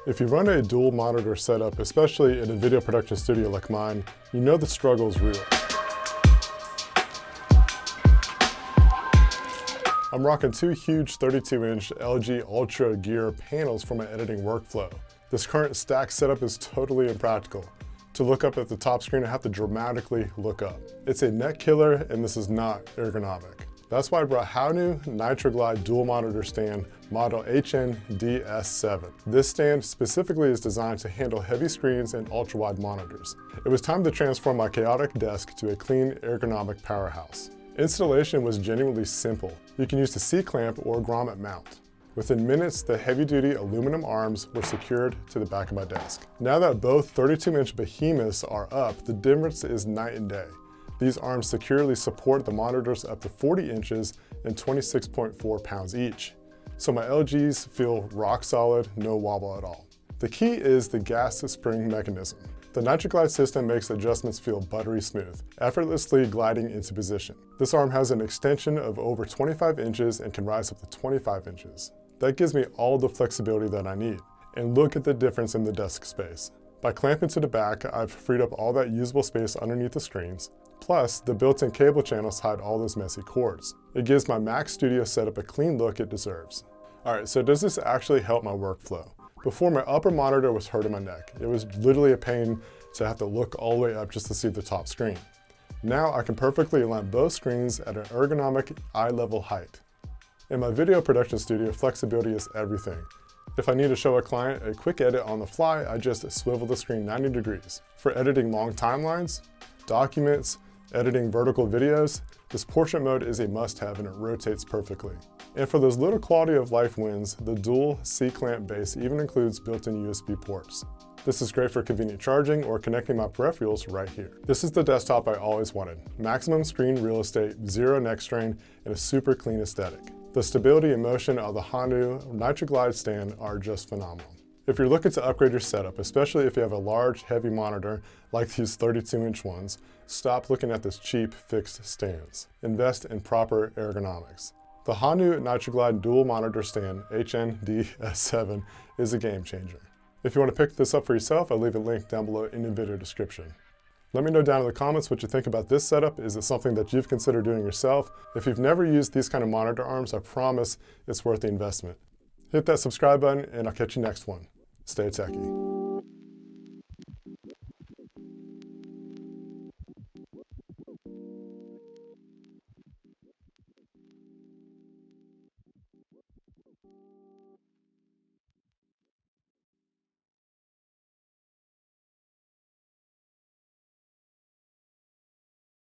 If you run a dual monitor setup, especially in a video production studio like mine, you know the struggle is real. I'm rocking two huge 32-inch LG UltraGear panels for my editing workflow. This current stack setup is totally impractical. To look up at the top screen, I have to dramatically look up. It's a neck killer, and this is not ergonomic. That's why I brought HUANUO NITROGLIDE dual monitor stand model HNDS7. This stand specifically is designed to handle heavy screens and ultra-wide monitors. It was time to transform my chaotic desk to a clean, ergonomic powerhouse. Installation was genuinely simple. You can use the C-clamp or grommet mount. Within minutes, the heavy-duty aluminum arms were secured to the back of my desk. Now that both 32-inch behemoths are up, the difference is night and day. These arms securely support the monitors up to 40 inches and 26.4 pounds each. So my LGs feel rock solid, no wobble at all. The key is the gas spring mechanism. The NitroGlide system makes adjustments feel buttery smooth, effortlessly gliding into position. This arm has an extension of over 25 inches and can rise up to 25 inches. That gives me all the flexibility that I need. And look at the difference in the desk space. By clamping to the back, I've freed up all that usable space underneath the screens. Plus, the built-in cable channels hide all those messy cords. It gives my Mac Studio setup a clean look it deserves. Alright, so does this actually help my workflow? Before, my upper monitor was hurting my neck. It was literally a pain to have to look all the way up just to see the top screen. Now I can perfectly align both screens at an ergonomic eye-level height. In my video production studio, flexibility is everything. If I need to show a client a quick edit on the fly, I just swivel the screen 90 degrees. For editing long timelines, documents, editing vertical videos, this portrait mode is a must-have and it rotates perfectly. And for those little quality of life wins, the dual C-clamp base even includes built-in USB ports. This is great for convenient charging or connecting my peripherals right here. This is the desktop I always wanted. Maximum screen real estate, zero neck strain, and a super clean aesthetic. The stability and motion of the HUANUO NITROGLIDE stand are just phenomenal. If you're looking to upgrade your setup, especially if you have a large, heavy monitor like these 32-inch ones, stop looking at this cheap, fixed stands. Invest in proper ergonomics. The HUANUO NITROGLIDE dual monitor stand, HNDS7, is a game changer. If you want to pick this up for yourself, I'll leave a link down below in the video description. Let me know down in the comments what you think about this setup. Is it something that you've considered doing yourself? If you've never used these kind of monitor arms, I promise it's worth the investment. Hit that subscribe button and I'll catch you next one. Stay techy.